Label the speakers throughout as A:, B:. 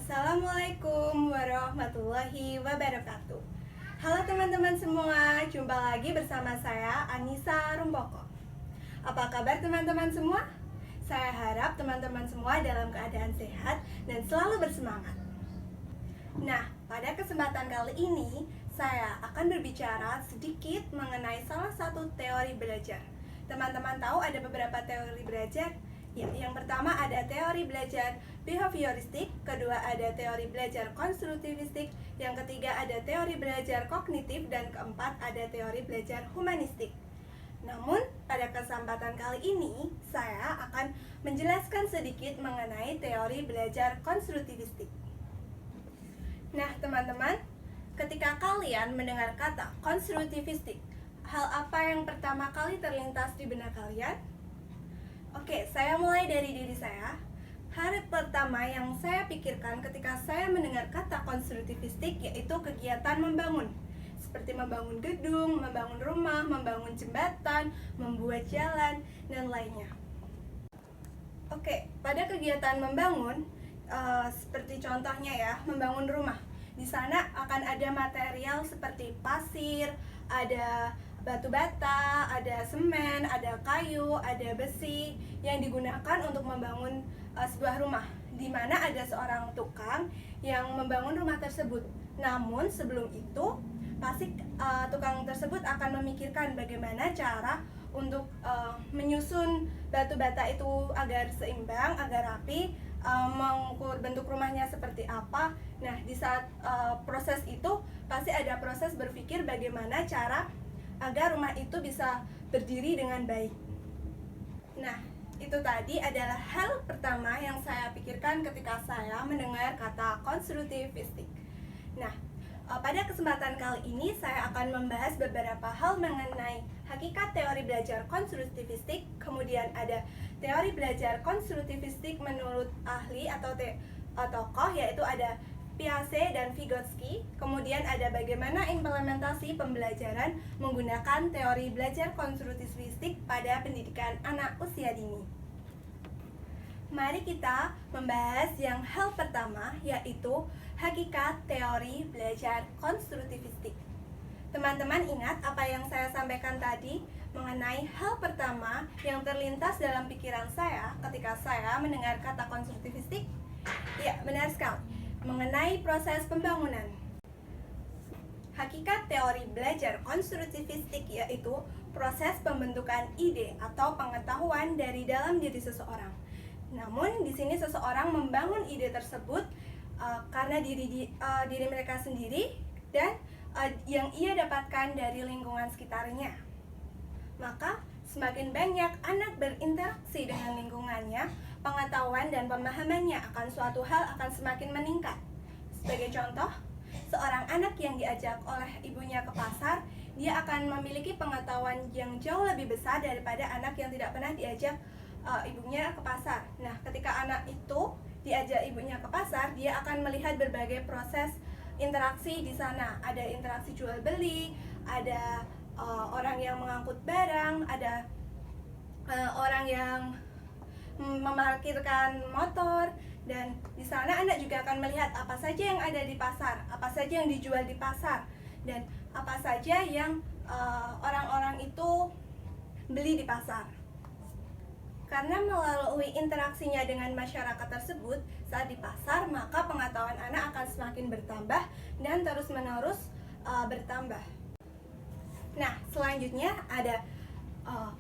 A: Assalamualaikum warahmatullahi wabarakatuh. Halo teman-teman semua, jumpa lagi bersama saya Anissa Rumpoko. Apa kabar teman-teman semua? Saya harap teman-teman semua dalam keadaan sehat dan selalu bersemangat. Nah, pada kesempatan kali ini saya akan berbicara sedikit mengenai salah satu teori belajar. Teman-teman tahu ada beberapa teori belajar? Ya, yang pertama ada teori belajar behavioristik, kedua ada teori belajar konstruktivistik, yang ketiga ada teori belajar kognitif, dan keempat ada teori belajar humanistik. Namun, pada kesempatan kali ini saya akan menjelaskan sedikit mengenai teori belajar konstruktivistik. Nah, teman-teman, ketika kalian mendengar kata konstruktivistik, hal apa yang pertama kali terlintas di benak kalian? Oke, saya mulai dari diri saya. Hal pertama yang saya pikirkan ketika saya mendengar kata konstruktivistik yaitu kegiatan membangun, seperti membangun gedung, membangun rumah, membangun jembatan, membuat jalan, dan lainnya. Oke, pada kegiatan membangun, seperti contohnya ya, membangun rumah. Di sana akan ada material seperti pasir, ada batu bata, ada semen, ada kayu, ada besi yang digunakan untuk membangun sebuah rumah, di mana ada seorang tukang yang membangun rumah tersebut. Namun sebelum itu pasti tukang tersebut akan memikirkan bagaimana cara untuk menyusun batu bata itu agar seimbang, agar rapi, mengukur bentuk rumahnya seperti apa. Nah, di saat proses itu pasti ada proses berpikir bagaimana cara agar rumah itu bisa berdiri dengan baik. Nah, itu tadi adalah hal pertama yang saya pikirkan ketika saya mendengar kata konstruktivistik. Nah, pada kesempatan kali ini saya akan membahas beberapa hal mengenai hakikat teori belajar konstruktivistik, kemudian ada teori belajar konstruktivistik menurut ahli atau tokoh, yaitu ada Piaget dan Vygotsky. Kemudian ada bagaimana implementasi pembelajaran menggunakan teori belajar konstruktivistik pada pendidikan anak usia dini. Mari kita membahas yang hal pertama, yaitu hakikat teori belajar konstruktivistik. Teman-teman ingat apa yang saya sampaikan tadi mengenai hal pertama yang terlintas dalam pikiran saya ketika saya mendengar kata konstruktivistik? Ya, benar sekali. Mengenai proses pembangunan. Hakikat teori belajar konstruktivistik yaitu proses pembentukan ide atau pengetahuan dari dalam diri seseorang. Namun di sini seseorang membangun ide tersebut karena diri mereka sendiri dan yang ia dapatkan dari lingkungan sekitarnya. Maka semakin banyak anak berinteraksi dengan lingkungannya, pengetahuan dan pemahamannya akan suatu hal akan semakin meningkat. Sebagai contoh, seorang anak yang diajak oleh ibunya ke pasar, dia akan memiliki pengetahuan yang jauh lebih besar daripada anak yang tidak pernah diajak ibunya ke pasar. Nah, ketika anak itu diajak ibunya ke pasar, dia akan melihat berbagai proses interaksi di sana. Ada interaksi jual beli, ada orang yang mengangkut barang, ada orang yang memarkirkan motor, dan di sana anak juga akan melihat apa saja yang ada di pasar, apa saja yang dijual di pasar, dan apa saja yang orang-orang itu beli di pasar. Karena melalui interaksinya dengan masyarakat tersebut saat di pasar, maka pengetahuan anak akan semakin bertambah dan terus-menerus bertambah. Nah, selanjutnya ada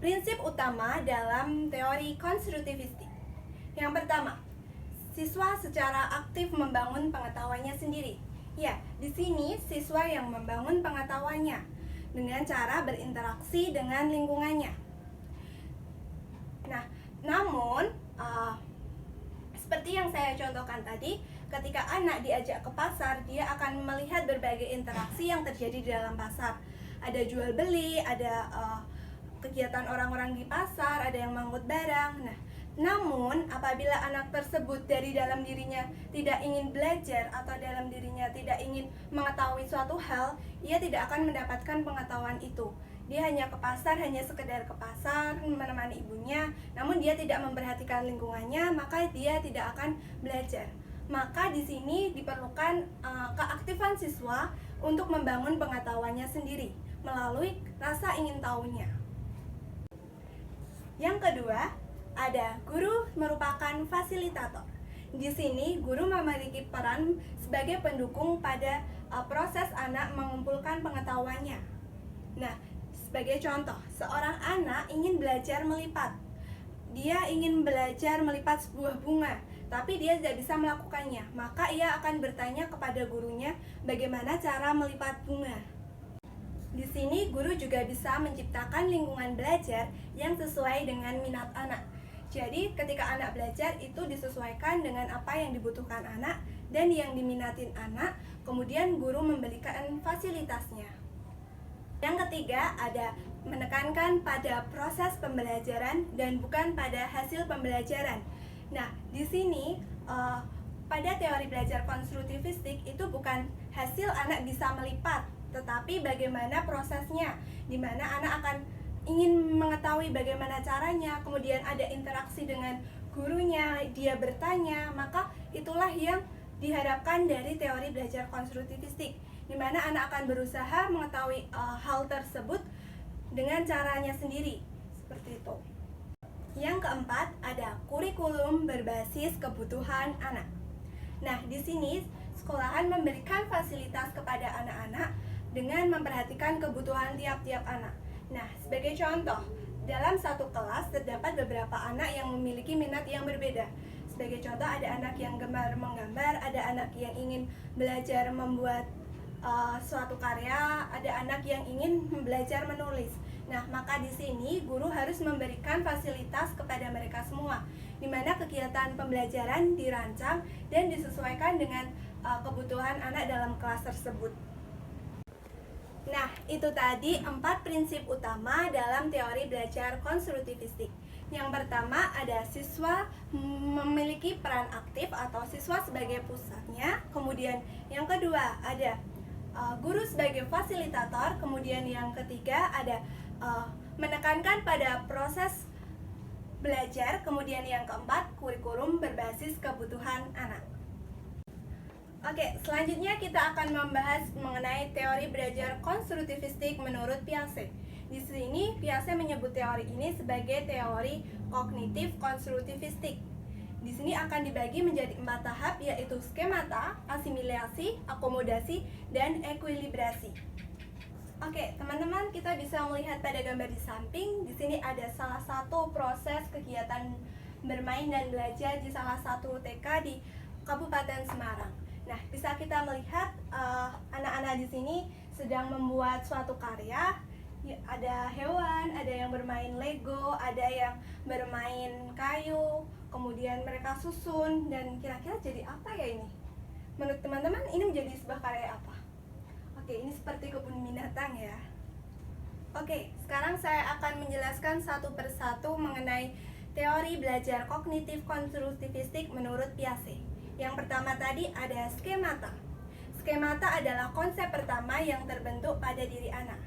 A: prinsip utama dalam teori konstruktivistik. Yang pertama, siswa secara aktif membangun pengetahuannya sendiri. Ya, di sini siswa yang membangun pengetahuannya dengan cara berinteraksi dengan lingkungannya. Nah, namun seperti yang saya contohkan tadi, ketika anak diajak ke pasar, dia akan melihat berbagai interaksi yang terjadi di dalam pasar. Ada jual beli, ada kegiatan orang-orang di pasar, ada yang mengangkut barang. Nah, namun apabila anak tersebut dari dalam dirinya tidak ingin belajar atau dalam dirinya tidak ingin mengetahui suatu hal, ia tidak akan mendapatkan pengetahuan itu. Dia hanya ke pasar, hanya sekedar ke pasar menemani ibunya, namun dia tidak memperhatikan lingkungannya, maka dia tidak akan belajar. Maka di sini diperlukan keaktifan siswa untuk membangun pengetahuannya sendiri melalui rasa ingin tahunya. Yang kedua, ada guru merupakan fasilitator. Di sini guru memiliki peran sebagai pendukung pada proses anak mengumpulkan pengetahuannya. Nah, sebagai contoh, seorang anak ingin belajar melipat. Dia ingin belajar melipat sebuah bunga, tapi dia tidak bisa melakukannya. Maka ia akan bertanya kepada gurunya bagaimana cara melipat bunga. Di sini guru juga bisa menciptakan lingkungan belajar yang sesuai dengan minat anak. Jadi ketika anak belajar itu disesuaikan dengan apa yang dibutuhkan anak dan yang diminatin anak, kemudian guru memberikan fasilitasnya. Yang ketiga, ada menekankan pada proses pembelajaran dan bukan pada hasil pembelajaran. Nah, di sini pada teori belajar konstruktivistik itu bukan hasil anak bisa melipat, tetapi bagaimana prosesnya, di mana anak akan ingin mengetahui bagaimana caranya, kemudian ada interaksi dengan gurunya, dia bertanya, maka itulah yang diharapkan dari teori belajar konstruktivistik, di mana anak akan berusaha mengetahui hal tersebut dengan caranya sendiri, seperti itu. Yang keempat, ada kurikulum berbasis kebutuhan anak. Nah, di sini sekolahan memberikan fasilitas kepada anak-anak dengan memperhatikan kebutuhan tiap-tiap anak. Nah, sebagai contoh, dalam satu kelas terdapat beberapa anak yang memiliki minat yang berbeda. Sebagai contoh, ada anak yang gemar menggambar, ada anak yang ingin belajar membuat suatu karya, ada anak yang ingin belajar menulis. Nah, maka di sini guru harus memberikan fasilitas kepada mereka semua, di mana kegiatan pembelajaran dirancang dan disesuaikan dengan kebutuhan anak dalam kelas tersebut. Nah, itu tadi 4 prinsip utama dalam teori belajar konstruktivistik. Yang pertama, ada siswa memiliki peran aktif atau siswa sebagai pusatnya. Kemudian yang kedua, ada guru sebagai fasilitator. Kemudian yang ketiga, ada menekankan pada proses belajar. Kemudian yang keempat, kurikulum berbasis kebutuhan anak. Oke, selanjutnya kita akan membahas mengenai teori belajar konstruktivistik menurut Piaget. Di sini Piaget menyebut teori ini sebagai teori kognitif konstruktivistik. Di sini akan dibagi menjadi 4 tahap, yaitu skemata, asimilasi, akomodasi, dan ekuilibrasi. Oke, teman-teman, kita bisa melihat pada gambar di samping. Di sini ada salah satu proses kegiatan bermain dan belajar di salah satu TK di Kabupaten Semarang. Nah, bisa kita melihat anak-anak di sini sedang membuat suatu karya. Ada hewan, ada yang bermain Lego, ada yang bermain kayu, kemudian mereka susun, dan kira-kira jadi apa ya ini? Menurut teman-teman, ini menjadi sebuah karya apa? Oke, ini seperti kebun binatang ya. Oke, sekarang saya akan menjelaskan satu persatu mengenai teori belajar kognitif konstruktivistik menurut Piaget. Yang pertama tadi ada skemata. Skemata adalah konsep pertama yang terbentuk pada diri anak.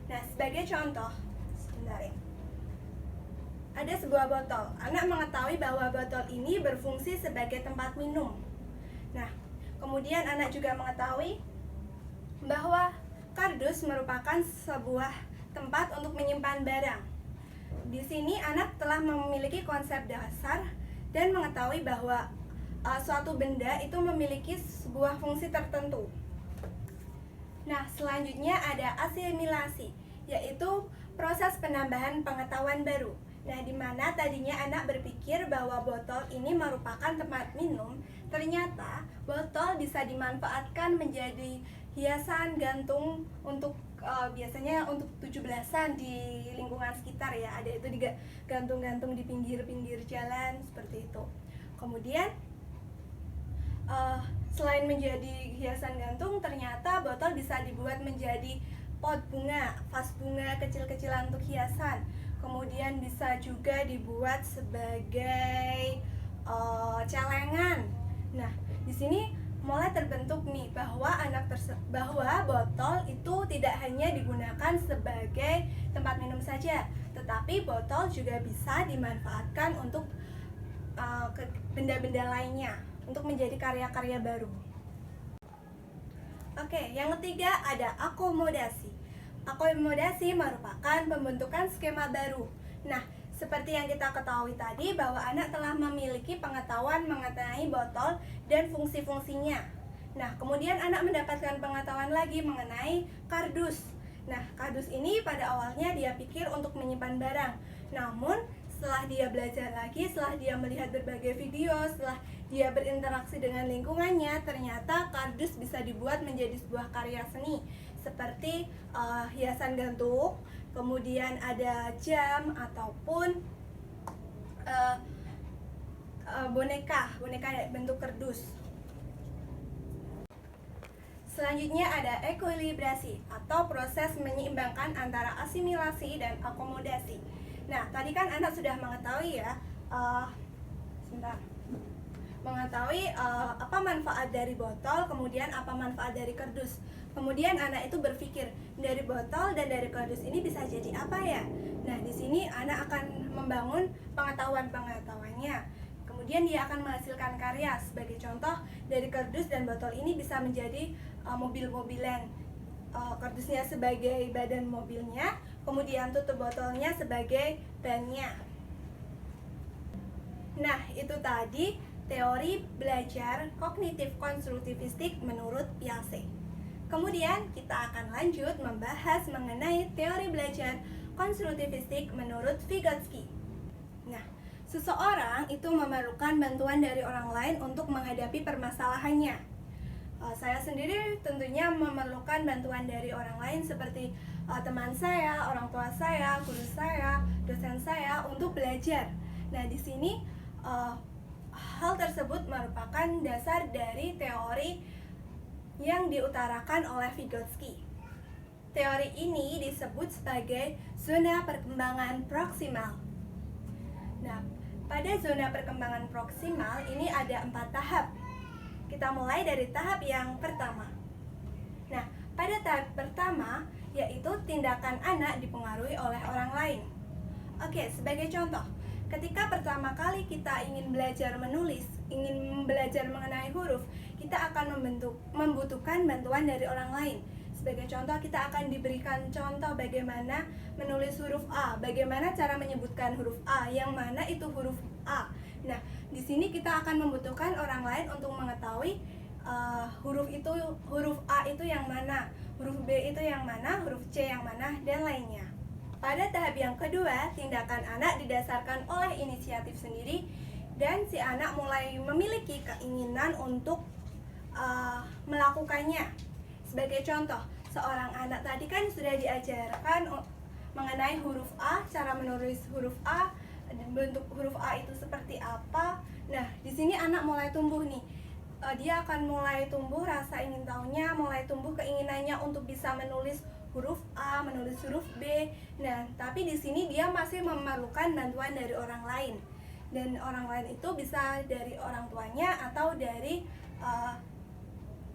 A: Nah, sebagai contoh, sebentar ya. Ada sebuah botol. Anak mengetahui bahwa botol ini berfungsi sebagai tempat minum. Nah, kemudian anak juga mengetahui bahwa kardus merupakan sebuah tempat untuk menyimpan barang. Di sini anak telah memiliki konsep dasar dan mengetahui bahwa suatu benda itu memiliki sebuah fungsi tertentu. Nah, selanjutnya ada asimilasi, yaitu proses penambahan pengetahuan baru. Nah, di mana tadinya anak berpikir bahwa botol ini merupakan tempat minum, ternyata botol bisa dimanfaatkan menjadi hiasan gantung untuk biasanya untuk 17-an di lingkungan sekitar ya. Ada itu digantung-gantung di pinggir-pinggir jalan seperti itu. Kemudian selain menjadi hiasan gantung, ternyata botol bisa dibuat menjadi pot bunga, vas bunga kecil-kecilan untuk hiasan. Kemudian bisa juga dibuat sebagai celengan. Nah, di sini mulai terbentuk nih bahwa botol itu tidak hanya digunakan sebagai tempat minum saja, tetapi botol juga bisa dimanfaatkan untuk benda-benda lainnya. untuk menjadi karya-karya baru. Oke, yang ketiga ada akomodasi. Akomodasi merupakan pembentukan skema baru. Nah, seperti yang kita ketahui tadi bahwa anak telah memiliki pengetahuan mengenai botol dan fungsi-fungsinya. Nah, kemudian anak mendapatkan pengetahuan lagi mengenai kardus. Nah, kardus ini pada awalnya dia pikir untuk menyimpan barang. Namun, setelah dia belajar lagi, setelah dia melihat berbagai video, setelah dia berinteraksi dengan lingkungannya, ternyata kardus bisa dibuat menjadi sebuah karya seni seperti hiasan gantung, kemudian ada jam ataupun boneka bentuk kardus. Selanjutnya ada ekuilibrasi atau proses menyeimbangkan antara asimilasi dan akomodasi. Nah, tadi kan anak sudah mengetahui ya, mengetahui apa manfaat dari botol, kemudian apa manfaat dari kardus. Kemudian anak itu berpikir, dari botol dan dari kardus ini bisa jadi apa ya? Nah, di sini anak akan membangun pengetahuannya. Kemudian dia akan menghasilkan karya. Sebagai contoh, dari kardus dan botol ini bisa menjadi mobil-mobilan. Kardusnya sebagai badan mobilnya, kemudian tutup botolnya sebagai bannya. Nah, itu tadi teori belajar kognitif konstruktivistik menurut Piaget. Kemudian kita akan lanjut membahas mengenai teori belajar konstruktivistik menurut Vygotsky. Nah, seseorang itu memerlukan bantuan dari orang lain untuk menghadapi permasalahannya. Saya sendiri tentunya memerlukan bantuan dari orang lain seperti teman saya, orang tua saya, guru saya, dosen saya untuk belajar. Nah, di sini hal tersebut merupakan dasar dari teori yang diutarakan oleh Vygotsky. Teori ini disebut sebagai zona perkembangan proksimal. Nah, pada zona perkembangan proksimal ini ada 4 tahap. Kita mulai dari tahap yang pertama. Nah, pada tahap pertama yaitu tindakan anak dipengaruhi oleh orang lain. Oke, sebagai contoh, ketika pertama kali kita ingin belajar menulis, ingin belajar mengenai huruf, kita akan membutuhkan bantuan dari orang lain. Sebagai contoh, kita akan diberikan contoh bagaimana menulis huruf A, bagaimana cara menyebutkan huruf A, yang mana itu huruf A. Nah, di sini kita akan membutuhkan orang lain untuk mengetahui huruf A itu yang mana, huruf B itu yang mana, huruf C yang mana, dan lainnya. Pada tahap yang kedua, tindakan anak didasarkan oleh inisiatif sendiri dan si anak mulai memiliki keinginan untuk melakukannya. Sebagai contoh, seorang anak tadi kan sudah diajarkan mengenai huruf A, cara menulis huruf A, bentuk huruf A itu seperti apa. Nah, di sini anak mulai tumbuh nih. Dia akan mulai tumbuh rasa ingin tahunya, mulai tumbuh keinginannya untuk bisa menulis huruf A, menulis huruf B. Nah, tapi di sini dia masih memerlukan bantuan dari orang lain. Dan orang lain itu bisa dari orang tuanya atau dari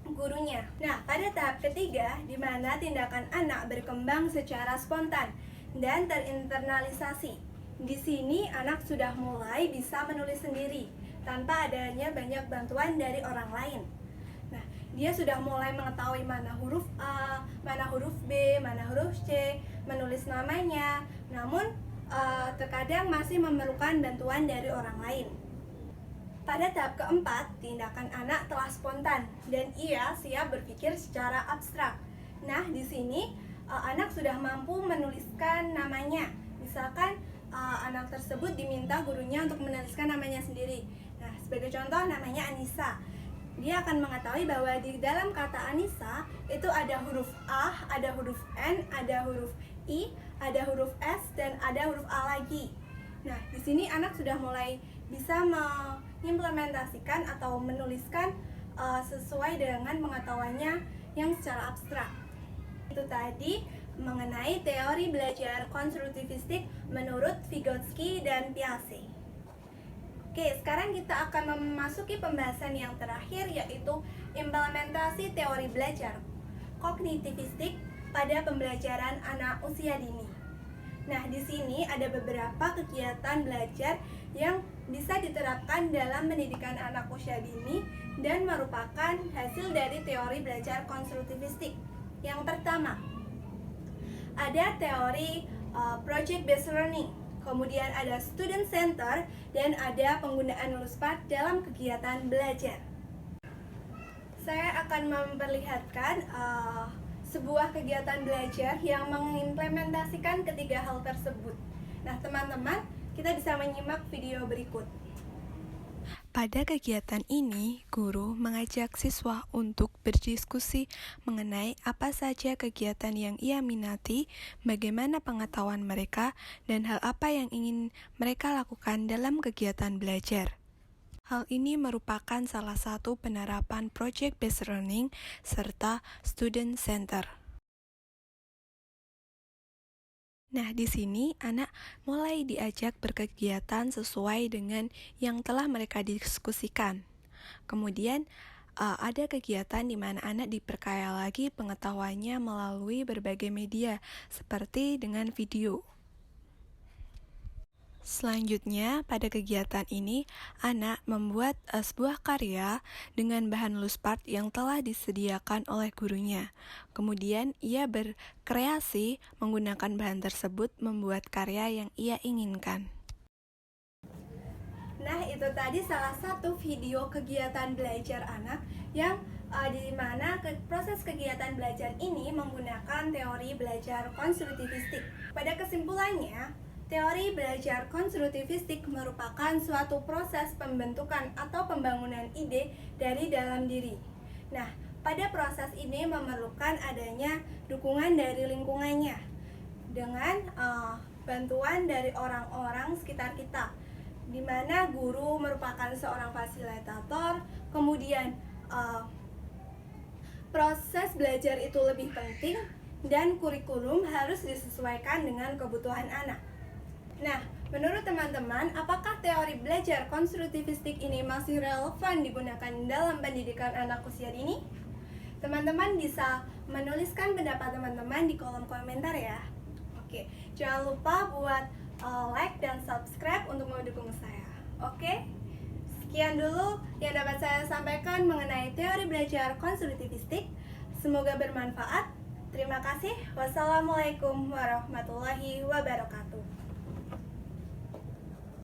A: gurunya. Nah, pada tahap ketiga, di mana tindakan anak berkembang secara spontan dan terinternalisasi. Di sini anak sudah mulai bisa menulis sendiri tanpa adanya banyak bantuan dari orang lain. Nah, dia sudah mulai mengetahui mana huruf A, mana huruf B, mana huruf C, menulis namanya. Namun, terkadang masih memerlukan bantuan dari orang lain. Pada tahap keempat, tindakan anak telah spontan dan ia siap berpikir secara abstrak. Nah, di sini anak sudah mampu menuliskan namanya. Misalkan anak tersebut diminta gurunya untuk menuliskan namanya sendiri. Nah, sebagai contoh namanya Anissa. Dia akan mengetahui bahwa di dalam kata Anissa itu ada huruf A, ada huruf N, ada huruf I, ada huruf S, dan ada huruf A lagi. Nah, di sini anak sudah mulai bisa mengimplementasikan atau menuliskan sesuai dengan pengetahuannya yang secara abstrak. Itu tadi mengenai teori belajar konstruktivistik menurut Vygotsky dan Piaget. Oke, sekarang kita akan memasuki pembahasan yang terakhir, yaitu implementasi teori belajar kognitivistik pada pembelajaran anak usia dini. Nah, di sini ada beberapa kegiatan belajar yang bisa diterapkan dalam pendidikan anak usia dini dan merupakan hasil dari teori belajar konstruktivistik. Yang pertama, ada teori project based learning, kemudian ada student center, dan ada penggunaan LUSPART dalam kegiatan belajar. Saya akan memperlihatkan sebuah kegiatan belajar yang mengimplementasikan ketiga hal tersebut. Nah, teman-teman, kita bisa menyimak video berikut.
B: Pada kegiatan ini, guru mengajak siswa untuk berdiskusi mengenai apa saja kegiatan yang ia minati, bagaimana pengetahuan mereka, dan hal apa yang ingin mereka lakukan dalam kegiatan belajar. Hal ini merupakan salah satu penerapan Project Based Learning serta Student Center. Nah, di sini anak mulai diajak berkegiatan sesuai dengan yang telah mereka diskusikan. Kemudian, ada kegiatan di mana anak diperkaya lagi pengetahuannya melalui berbagai media, seperti dengan video. Selanjutnya, pada kegiatan ini, anak membuat sebuah karya dengan bahan LUSPART yang telah disediakan oleh gurunya. Kemudian, ia berkreasi menggunakan bahan tersebut membuat karya yang ia inginkan.
A: Nah, itu tadi salah satu video kegiatan belajar anak yang di mana proses kegiatan belajar ini menggunakan teori belajar konstruktivistik. Pada kesimpulannya, teori belajar konstruktivistik merupakan suatu proses pembentukan atau pembangunan ide dari dalam diri. Nah, pada proses ini memerlukan adanya dukungan dari lingkungannya dengan bantuan dari orang-orang sekitar kita, di mana guru merupakan seorang fasilitator, kemudian proses belajar itu lebih penting dan kurikulum harus disesuaikan dengan kebutuhan anak. Nah, menurut teman-teman, apakah teori belajar konstruktivistik ini masih relevan digunakan dalam pendidikan anak usia dini? Teman-teman bisa menuliskan pendapat teman-teman di kolom komentar ya. Oke, jangan lupa buat like dan subscribe untuk mendukung saya. Oke, sekian dulu yang dapat saya sampaikan mengenai teori belajar konstruktivistik. Semoga bermanfaat. Terima kasih. Wassalamualaikum warahmatullahi wabarakatuh.